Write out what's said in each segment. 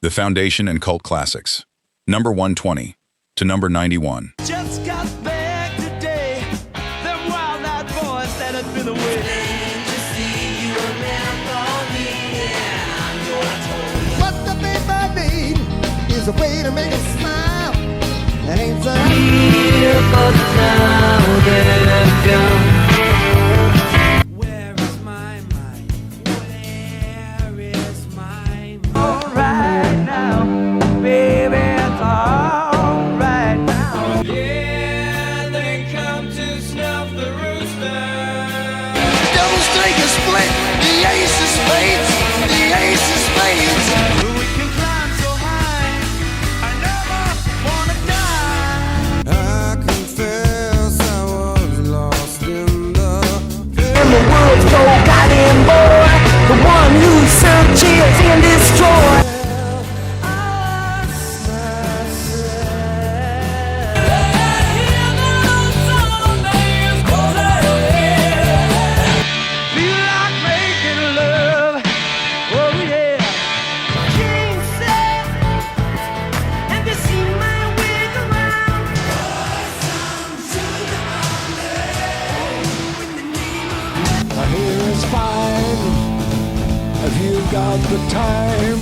The Foundation and Cult Classics, number 120 to number 91. Just got back today. Them wild-eyed boys that had been away. What the paper need is a way to make us smile. That ain't so Here for the now that I've gone. Where is my mind? Where is my mind? All right now, baby, it's all right now. Yeah, they come to snuff the rooster. Don't take a split. The ace is spades. The ace is spades. We can climb so high. I never wanna die. I confess I was lost in the And the world's so goddamn boy, the one who searches and destroys. Feel like making love. Oh yeah. King said, have you seen my wig around? here is fine. If you got the time.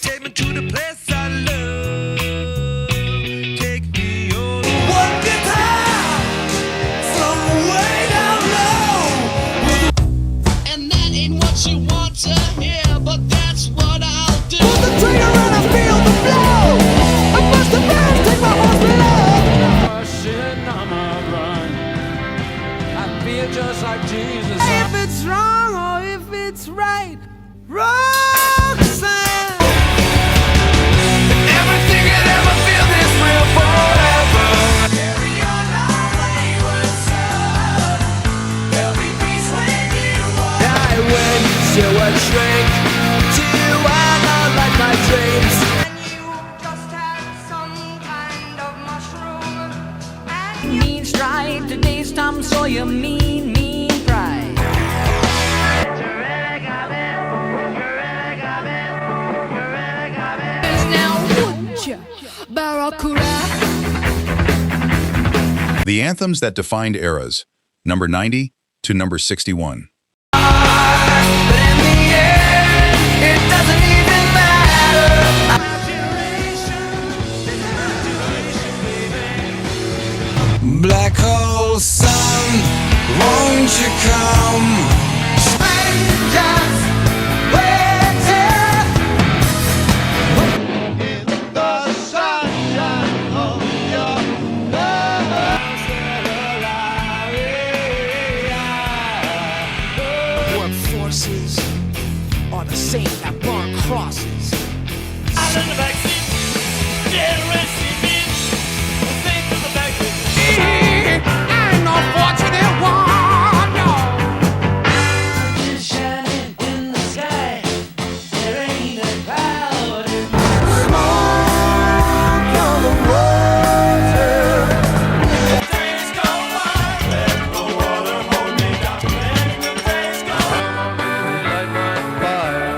Take me to the place I love. Take me on one guitar from way down low. And that ain't what you want to hear, but that's what I'll do. Pull the trigger and I feel the flow. I must have been take my horse below. Rushing on my run. I feel just like Jesus. If it's wrong or if it's right, Roxanne. Everything could ever feel this real forever. Carry on our wayward son. There'll be peace when you walk. I went to a shrink to analyze my dreams. And you just had some kind of mushroom. And you Mean stride, today's Tom Sawyer, mean pride. The Anthems That Defined Eras, number 90 to number 61. But in the end, it doesn't even matter. Black hole sun, won't you come? Strangers waiting in the sunshine of your love. What forces are the same that burn crosses? I learned the vaccine, generation means the thing to the vaccine. I'm no fortunate one, no. Just shining in the sky, there ain't a cloud. Smoke on the water. Days go by, let the water hold me down. Let the days go by. Light my fire.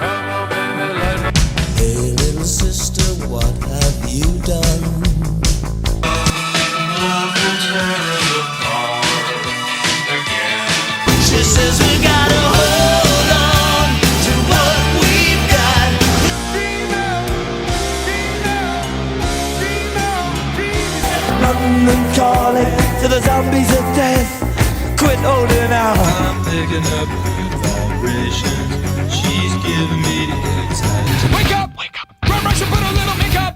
Come on, baby, light my Hey, little sister, what have you done? She says we gotta hold on to what we've got. London calling to the zombies of death. Quit holding out. I'm picking up good vibration. She's giving me the excitement. Wake up! Wake up! Run, rush, and put a little makeup.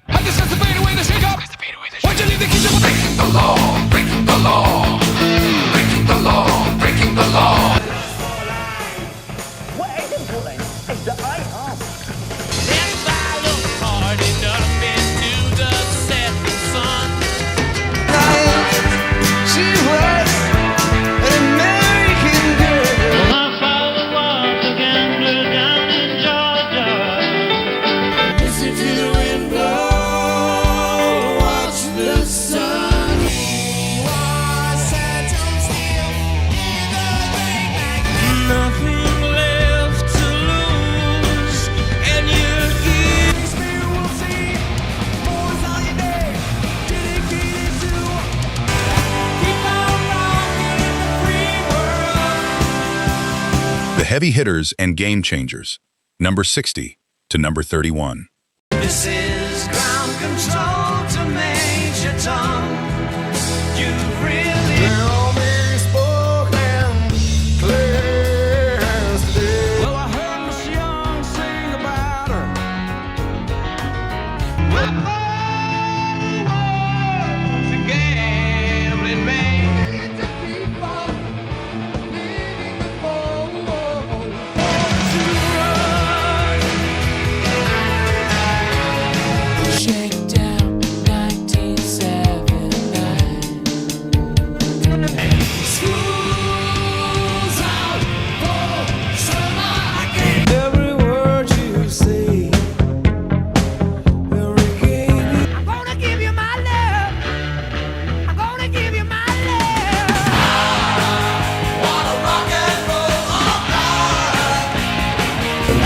I discuss the fade away the shake up. Why'd you leave the kitchen? Breaking the law, breaking the law, breaking the law, breaking the law. If I look hard enough into the setting sun, She was an American girl. my father was a gambler down in Georgia. heavy hitters and game changers, number 60 to number 31. This is ground control to Major Tom. You really Well, I heard Miss Young sing about her. Was a gambling man. Shakedown 1979. School's out for summer again. every word you say, every game you I'm gonna give you my love. I'm gonna give you my love.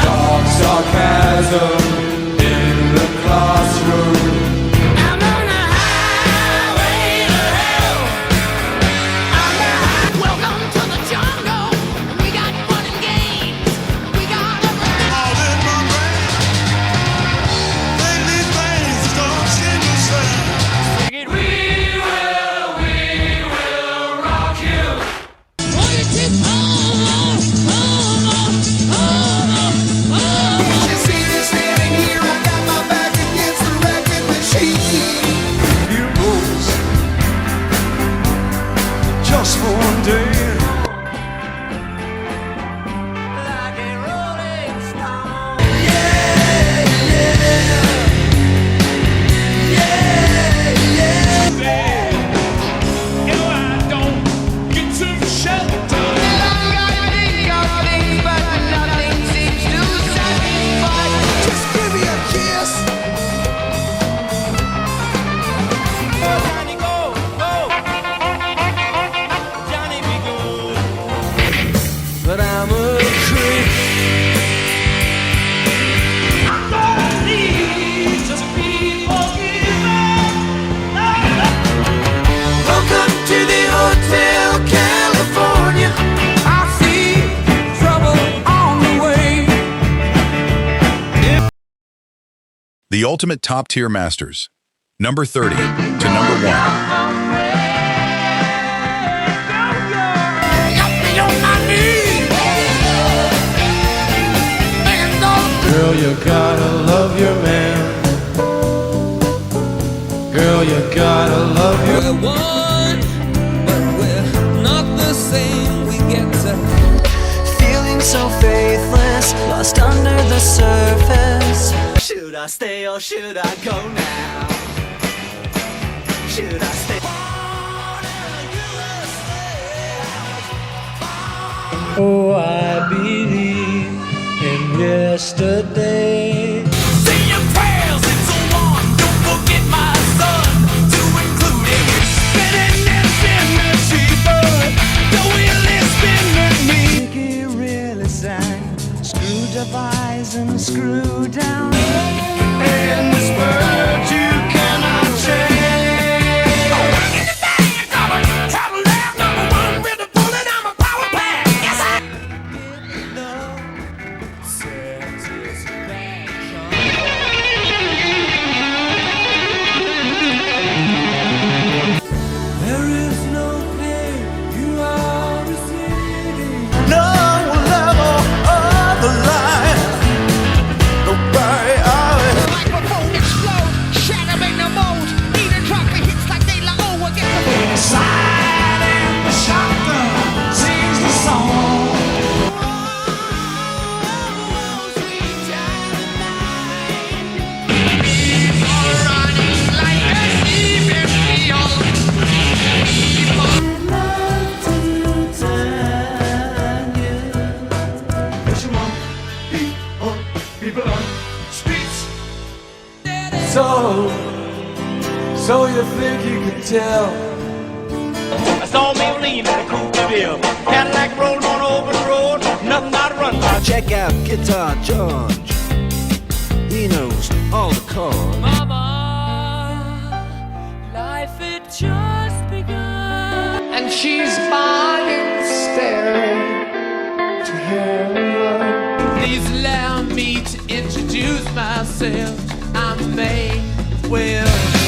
talk sarcasm in the classroom. I'm on the highway to hell. Welcome to the jungle. We got fun and games. We got everything. You see me standing here, I got my back against the record machine. You rules, just for one day. Like a rolling stone. You know I don't get some shelter. Just give me a kiss. Johnny, go, go. Johnny, be good. But I'm a creep. I don't need to be forgiven. Welcome to the Hotel California. I see trouble on the way. The ultimate top-tier masters, number 30 to number 1. Girl, you gotta love your man. Girl, you gotta love your We're one, but we're not the same. We get to feeling so faithless, lost under the surface. Should I stay or should I go now? Should I stay? Oh, I believe in yesterday. Say your prayers, it's a one. Don't forget my son to include it. Bitterness in the cheaper. The wheel is spinning me. He really sang. Screw devise and screw down. In this world you cannot change. Travel down number one with a bullet. I'm a power pack. Yes, I. There is no pain you are receiving. No level of the line. Nobody out. Microphone explode, shatter make no mold. Need a drop it hits like they la oh again. Side and the shotgun sings the song. What you want? People on streets. So you think you can tell? I saw Maybelline in a coupe de ville. Cadillac rolling on over the road. Nothing out of run. Check out Guitar George. He knows all the chords. Mama, life it just begun. And she's buying staring to hear choose myself. I'm made well.